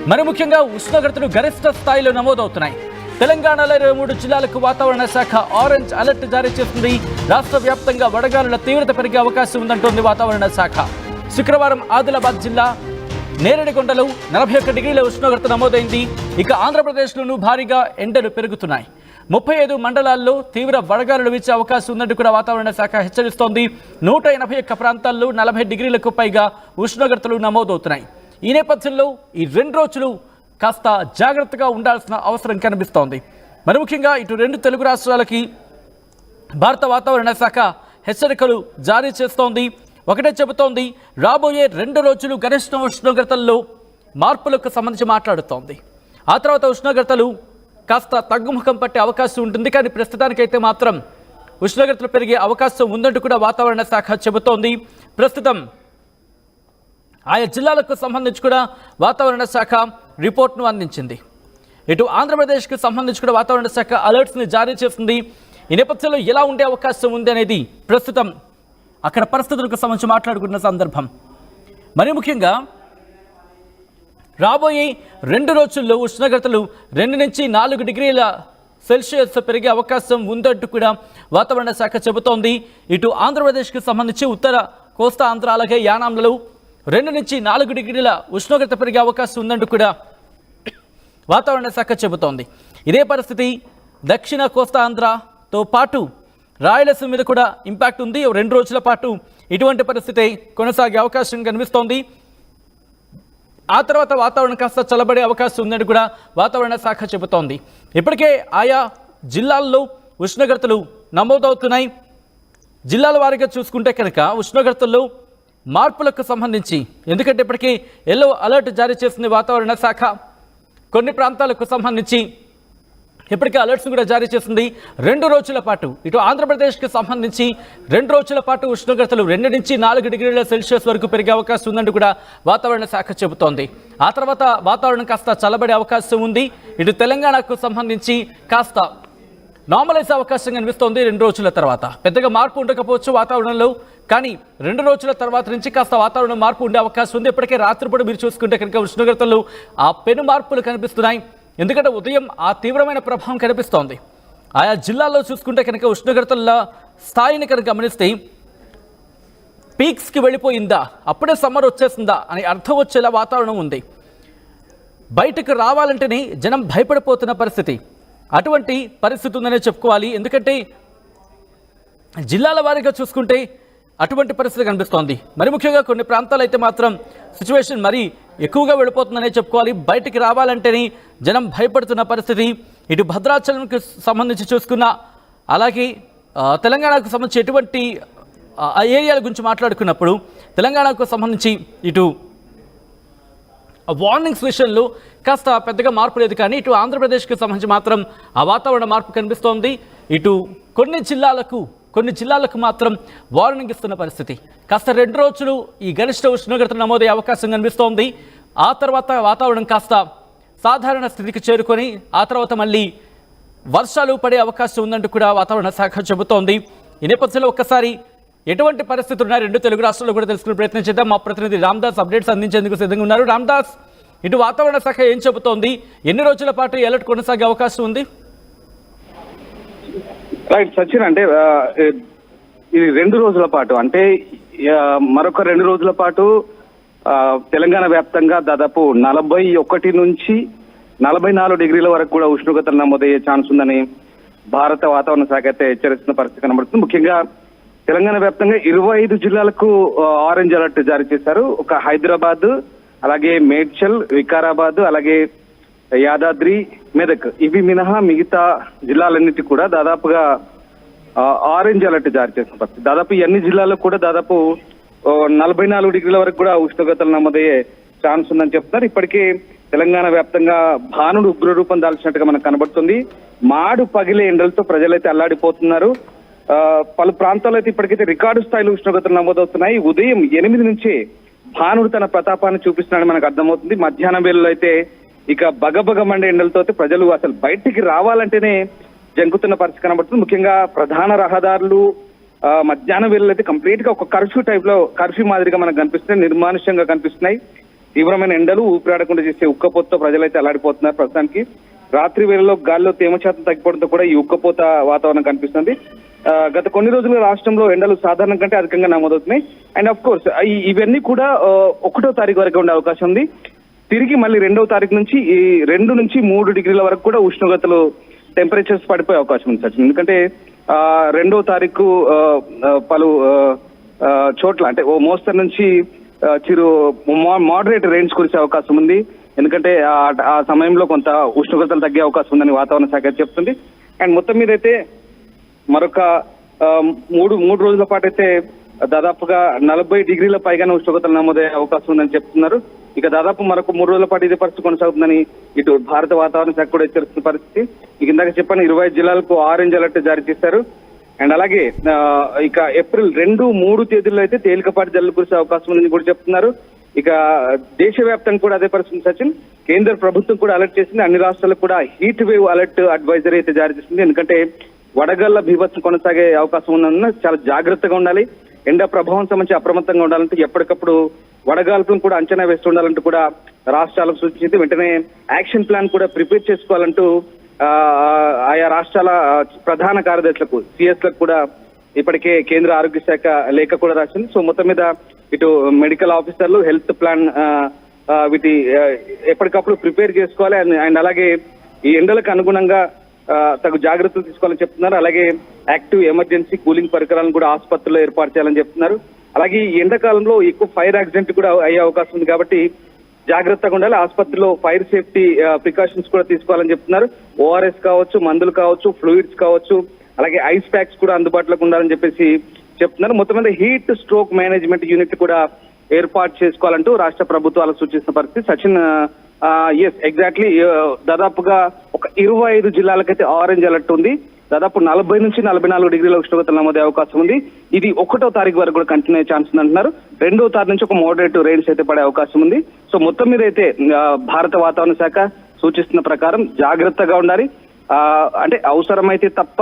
మరి ముఖ్యంగా ఉష్ణోగ్రతలు గరిష్ట స్థాయిలో నమోదవుతున్నాయి. తెలంగాణలో 23 జిల్లాలకు వాతావరణ శాఖ ఆరెంజ్ అలర్ట్ జారీ చేస్తుంది. రాష్ట్ర వ్యాప్తంగా వడగాలుల తీవ్రత పెరిగే అవకాశం ఉందంటోంది వాతావరణ శాఖ. శుక్రవారం ఆదిలాబాద్ జిల్లా నేరేడిగొండలో 41 డిగ్రీల ఉష్ణోగ్రత నమోదైంది. ఇక ఆంధ్రప్రదేశ్లోనూ భారీగా ఎండలు పెరుగుతున్నాయి. 35 మండలాల్లో తీవ్ర వడగాలులు వీచే అవకాశం ఉందంటూ కూడా వాతావరణ శాఖ హెచ్చరిస్తోంది. 181 ప్రాంతాల్లో 40 డిగ్రీలకు పైగా ఉష్ణోగ్రతలు నమోదవుతున్నాయి. ఈ నేపథ్యంలో ఈ 2 రోజులు కాస్త జాగ్రత్తగా ఉండాల్సిన అవసరం కనిపిస్తోంది. మరి ముఖ్యంగా ఇటు 2 తెలుగు రాష్ట్రాలకి భారత వాతావరణ శాఖ హెచ్చరికలు జారీ చేస్తోంది. ఒకటే చెబుతోంది, రాబోయే 2 రోజులు గరిష్ట ఉష్ణోగ్రతల్లో మార్పులకు సంబంధించి మాట్లాడుతోంది. ఆ తర్వాత ఉష్ణోగ్రతలు కాస్త తగ్గుముఖం పట్టే అవకాశం ఉంటుంది. కానీ ప్రస్తుతానికైతే మాత్రం ఉష్ణోగ్రతలు పెరిగే అవకాశం ఉందంటూ కూడా వాతావరణ శాఖ చెబుతోంది. ప్రస్తుతం ఆయా జిల్లాలకు సంబంధించి కూడా వాతావరణ శాఖ రిపోర్ట్ను అందించింది. ఇటు ఆంధ్రప్రదేశ్కి సంబంధించి కూడా వాతావరణ శాఖ అలర్ట్స్ని జారీ చేస్తుంది. ఈ నేపథ్యంలో ఎలా ఉండే అవకాశం ఉంది అనేది ప్రస్తుతం అక్కడ పరిస్థితులకు సంబంధించి మాట్లాడుకున్న సందర్భం. మరి ముఖ్యంగా రాబోయే 2 రోజుల్లో ఉష్ణోగ్రతలు 2 నుంచి 4 డిగ్రీల సెల్సియస్ పెరిగే అవకాశం ఉందంటూ కూడా వాతావరణ శాఖ చెబుతోంది. ఇటు ఆంధ్రప్రదేశ్కి సంబంధించి ఉత్తర కోస్తా ఆంధ్ర అలాగే యానాంలలో 2 నుంచి 4 డిగ్రీల ఉష్ణోగ్రత పెరిగే అవకాశం ఉందంటూ కూడా వాతావరణ శాఖ చెబుతోంది. ఇదే పరిస్థితి దక్షిణ కోస్తా ఆంధ్రతో పాటు రాయలసీమ మీద కూడా ఇంపాక్ట్ ఉంది. 2 రోజుల పాటు ఇటువంటి పరిస్థితి కొనసాగే అవకాశం కనిపిస్తోంది. ఆ తర్వాత వాతావరణం కాస్త చల్లబడే అవకాశం ఉందని కూడా వాతావరణ శాఖ చెబుతోంది. ఇప్పటికే ఆయా జిల్లాల్లో ఉష్ణోగ్రతలు నమోదవుతున్నాయి. జిల్లాల వారీగా చూసుకుంటే కనుక ఉష్ణోగ్రతల్లో మార్పులకు సంబంధించి, ఎందుకంటే ఇప్పటికీ ఎల్లో అలర్ట్ జారీ చేసింది వాతావరణ శాఖ. కొన్ని ప్రాంతాలకు సంబంధించి ఇప్పటికే అలర్ట్స్ కూడా జారీ చేసింది. 2 రోజుల పాటు ఇటు ఆంధ్రప్రదేశ్కి సంబంధించి 2 రోజుల పాటు ఉష్ణోగ్రతలు 2 నుంచి 4 డిగ్రీల సెల్సియస్ వరకు పెరిగే అవకాశం ఉందంటూ కూడా వాతావరణ శాఖ చెబుతోంది. ఆ తర్వాత వాతావరణం కాస్త చల్లబడే అవకాశం ఉంది. ఇటు తెలంగాణకు సంబంధించి కాస్త నార్మలైజ్ అవకాశం కనిపిస్తోంది. 2 రోజుల తర్వాత పెద్దగా మార్పు ఉండకపోవచ్చు వాతావరణంలో, కానీ 2 రోజుల తర్వాత నుంచి కాస్త వాతావరణం మార్పు ఉండే అవకాశం ఉంది. ఇప్పటికే రాత్రిపూట మీరు చూసుకుంటే కనుక ఉష్ణోగ్రతలు ఆ పెను మార్పులు కనిపిస్తున్నాయి. ఎందుకంటే ఉదయం ఆ తీవ్రమైన ప్రభావం కనిపిస్తోంది. ఆయా జిల్లాల్లో చూసుకుంటే కనుక ఉష్ణోగ్రతల స్థాయిని కనుక గమనిస్తే పీక్స్కి వెళ్ళిపోయిందా, అప్పుడే సమ్మర్ వచ్చేసిందా అని అర్థం వచ్చేలా వాతావరణం ఉంది. బయటకు రావాలంటేనే జనం భయపడిపోతున్న పరిస్థితి, అటువంటి పరిస్థితి ఉందనే చెప్పుకోవాలి. ఎందుకంటే జిల్లాల వారీగా చూసుకుంటే అటువంటి పరిస్థితి కనిపిస్తోంది. మరి ముఖ్యంగా కొన్ని ప్రాంతాలు అయితే మాత్రం సిచ్యువేషన్ మరీ ఎక్కువగా వెళ్ళిపోతుందనే చెప్పుకోవాలి. బయటికి రావాలంటేనే జనం భయపడుతున్న పరిస్థితి. ఇటు భద్రాచలంకి సంబంధించి చూసుకున్న, అలాగే తెలంగాణకు సంబంధించి ఎటువంటి ఆ ఏరియాల గురించి మాట్లాడుకున్నప్పుడు తెలంగాణకు సంబంధించి ఇటు వార్నింగ్స్ విషయంలో కాస్త పెద్దగా మార్పు లేదు. కానీ ఇటు ఆంధ్రప్రదేశ్కి సంబంధించి మాత్రం ఆ వాతావరణ మార్పు కనిపిస్తోంది. ఇటు కొన్ని జిల్లాలకు మాత్రం వార్నింగ్ ఇస్తున్న పరిస్థితి. కాస్త 2 రోజులు ఈ గరిష్ట ఉష్ణోగ్రతలు నమోదయ్యే అవకాశం కనిపిస్తోంది. ఆ తర్వాత వాతావరణం కాస్త సాధారణ స్థితికి చేరుకొని ఆ తర్వాత మళ్ళీ వర్షాలు పడే అవకాశం ఉందంటూ కూడా వాతావరణ శాఖ చెబుతోంది. ఈ నేపథ్యంలో ఒక్కసారి ఎటువంటి పరిస్థితులు ఉన్నాయి 2 తెలుగు రాష్ట్రాల్లో కూడా తెలుసుకునే ప్రయత్నం చేద్దాం. మా ప్రతినిధి రామ్దాస్ అప్డేట్స్ అందించేందుకు సిద్ధంగా ఉన్నారు. రామ్దాస్, ఇటు వాతావరణ శాఖ ఏం చెబుతోంది? ఎన్ని రోజుల పాటు ఈ అలర్ట్ కొనసాగే అవకాశం ఉంది? రైట్ సచిన్, అంటే ఇది 2 రోజుల పాటు, అంటే మరొక 2 రోజుల పాటు తెలంగాణ వ్యాప్తంగా దాదాపు 41 నుంచి 44 డిగ్రీల వరకు కూడా ఉష్ణోగ్రతలు నమోదయ్యే ఛాన్స్ ఉందని భారత వాతావరణ శాఖ అయితే హెచ్చరిస్తున్న పరిస్థితి కనబడుతుంది. ముఖ్యంగా తెలంగాణ వ్యాప్తంగా 25 జిల్లాలకు ఆరెంజ్ అలర్ట్ జారీ చేశారు. ఒక హైదరాబాద్, అలాగే మేడ్చల్, వికారాబాద్, అలాగే యాదాద్రి, మెదక్, ఇవి మినహా మిగతా జిల్లాలన్నిటి కూడా దాదాపుగా ఆరెంజ్ అలర్ట్ జారీ చేసిన పరిస్థితి. దాదాపు ఈ అన్ని జిల్లాల్లో కూడా దాదాపు 44 డిగ్రీల వరకు కూడా ఉష్ణోగ్రతలు నమోదయ్యే ఛాన్స్ ఉందని చెప్తున్నారు. ఇప్పటికే తెలంగాణ వ్యాప్తంగా భానుడు ఉగ్రరూపం దాల్చినట్టుగా మనకు కనబడుతుంది. మాడు పగిలే ఎండలతో ప్రజలైతే అల్లాడిపోతున్నారు. పలు ప్రాంతాల్లో అయితే ఇప్పటికైతే రికార్డు స్థాయిలో ఉష్ణోగ్రతలు నమోదవుతున్నాయి. ఉదయం 8 నుంచే భానుడు తన ప్రతాపాన్ని చూపిస్తున్నాడని మనకు అర్థమవుతుంది. మధ్యాహ్నం వేళలో అయితే ఇక బగబగ మండే ఎండలతో ప్రజలు అసలు బయటికి రావాలంటేనే జంకుతున్న పరిస్థితి కనబడుతుంది. ముఖ్యంగా ప్రధాన రహదారులు మధ్యాహ్నం వేళలో అయితే కంప్లీట్ గా ఒక కర్ఫ్యూ టైప్ లో, కర్ఫ్యూ మాదిరిగా మనకు కనిపిస్తున్నాయి, నిర్మానుష్యంగా కనిపిస్తున్నాయి. తీవ్రమైన ఎండలు ఊపిరాడకుండా చేసే ఉక్కపోతతో ప్రజలైతే అల్లాడిపోతున్నారు. ప్రస్తుతానికి రాత్రి వేళలో గాలిలో తేమ శాతం తగ్గిపోవడంతో కూడా ఈ ఉక్కపోత వాతావరణం కనిపిస్తుంది. గత కొన్ని రోజులుగా రాష్ట్రంలో ఎండలు సాధారణం కంటే అధికంగా నమోదవుతున్నాయి. అండ్ ఆఫ్ కోర్స్ ఇవన్నీ కూడా 1వ తారీఖు వరకు ఉండే అవకాశం ఉంది. తిరిగి మళ్ళీ 2వ తారీఖు నుంచి ఈ 2 నుంచి 3 డిగ్రీల వరకు కూడా ఉష్ణోగ్రతలు టెంపరేచర్స్ పడిపోయే అవకాశం ఉంది సచిన్. ఎందుకంటే 2వ తారీఖు పలు చోట్ల అంటే ఓ మోస్తరు నుంచి చిరు మోడరేట్ రేంజ్ కురిసే అవకాశం ఉంది. ఎందుకంటే ఆ సమయంలో కొంత ఉష్ణోగ్రతలు తగ్గే అవకాశం ఉందని వాతావరణ శాఖ చెప్తుంది. అండ్ మొత్తం మీద అయితే మరొక మూడు రోజుల పాటు అయితే దాదాపుగా 40 డిగ్రీల పైగానే ఉష్ణోగ్రతలు నమోదయ్యే అవకాశం ఉందని చెప్తున్నారు. ఇక దాదాపు మరొక 3 రోజుల పాటు ఇదే పరిస్థితి కొనసాగుతుందని ఇటు భారత వాతావరణ శాఖ కూడా హెచ్చరిస్తున్న పరిస్థితి. ఇక ఇందాక చెప్పాను 25 జిల్లాలకు ఆరెంజ్ అలర్ట్ జారీ చేశారు. అండ్ అలాగే ఇక ఏప్రిల్ 2, 3 తేదీల్లో అయితే తేలికపాటి జల్లులు కురిసే అవకాశం ఉందని కూడా చెప్తున్నారు. ఇక దేశవ్యాప్తంగా కూడా అదే పరిస్థితి సచిన్. కేంద్ర ప్రభుత్వం కూడా అలర్ట్ చేసింది. అన్ని రాష్ట్రాలకు కూడా హీట్ వేవ్ అలర్ట్ అడ్వైజరీ అయితే జారీ చేసింది. ఎందుకంటే వడగళ్ల బీభత్సం కొనసాగే అవకాశం ఉన్నందున చాలా జాగ్రత్తగా ఉండాలి. ఎండ ప్రభావం సంబంధించి అప్రమత్తంగా ఉండాలంటే ఎప్పటికప్పుడు వడగాల్పులను కూడా అంచనా వేస్తూ ఉండాలంటూ కూడా రాష్ట్రాలకు సూచించింది. వెంటనే యాక్షన్ ప్లాన్ కూడా ప్రిపేర్ చేసుకోవాలంటూ ఆయా రాష్ట్రాల ప్రధాన కార్యదర్శులకు సిఎస్లకు కూడా ఇప్పటికే కేంద్ర ఆరోగ్య శాఖ లేఖ కూడా రాసింది. సో మొత్తం మీద ఇటు మెడికల్ ఆఫీసర్లు హెల్త్ ప్లాన్ వీటి ఎప్పటికప్పుడు ప్రిపేర్ చేసుకోవాలి. అండ్ అలాగే ఈ ఎండలకు అనుగుణంగా తగు జాగ్రత్తలు తీసుకోవాలని చెప్తున్నారు. అలాగే యాక్టివ్ ఎమర్జెన్సీ కూలింగ్ పరికరాలను కూడా ఆసుపత్రుల్లో ఏర్పాటు చేయాలని చెప్తున్నారు. అలాగే ఈ ఎండాకాలంలో ఎక్కువ ఫైర్ యాక్సిడెంట్ కూడా అయ్యే అవకాశం ఉంది కాబట్టి జాగ్రత్తగా ఉండాలి. ఆసుపత్రిలో ఫైర్ సేఫ్టీ ప్రికాషన్స్ కూడా తీసుకోవాలని చెప్తున్నారు. ఓఆర్ఎస్ కావచ్చు, మందులు కావచ్చు, ఫ్లూయిడ్స్ కావచ్చు, అలాగే ఐస్ ప్యాక్స్ కూడా అందుబాటులోకి ఉండాలని చెప్పేసి చెప్తున్నారు. మొత్తం మీద హీట్ స్ట్రోక్ మేనేజ్మెంట్ యూనిట్ కూడా ఏర్పాటు చేసుకోవాలంటూ రాష్ట్ర ప్రభుత్వాలకు సూచిస్తున్న పరిస్థితి సచిన్. ఎస్ ఎగ్జాక్ట్లీ దాదాపుగా ఒక 25 జిల్లాలకైతే ఆరెంజ్ అలర్ట్ ఉంది. దాదాపు 40 నుంచి 44 డిగ్రీల ఉష్ణోగ్రతలు నమోదే అవకాశం ఉంది. ఇది 1వ తారీఖు వరకు కూడా కంటిన్యూ అయ్యే ఛాన్స్ ఉంది అంటున్నారు. 2వ తారీఖు నుంచి ఒక మోడరేట్ రేంజ్ అయితే పడే అవకాశం ఉంది. సో మొత్తం మీద అయితే భారత వాతావరణ శాఖ సూచిస్తున్న ప్రకారం జాగ్రత్తగా ఉండాలి. అంటే అవసరమైతే తప్ప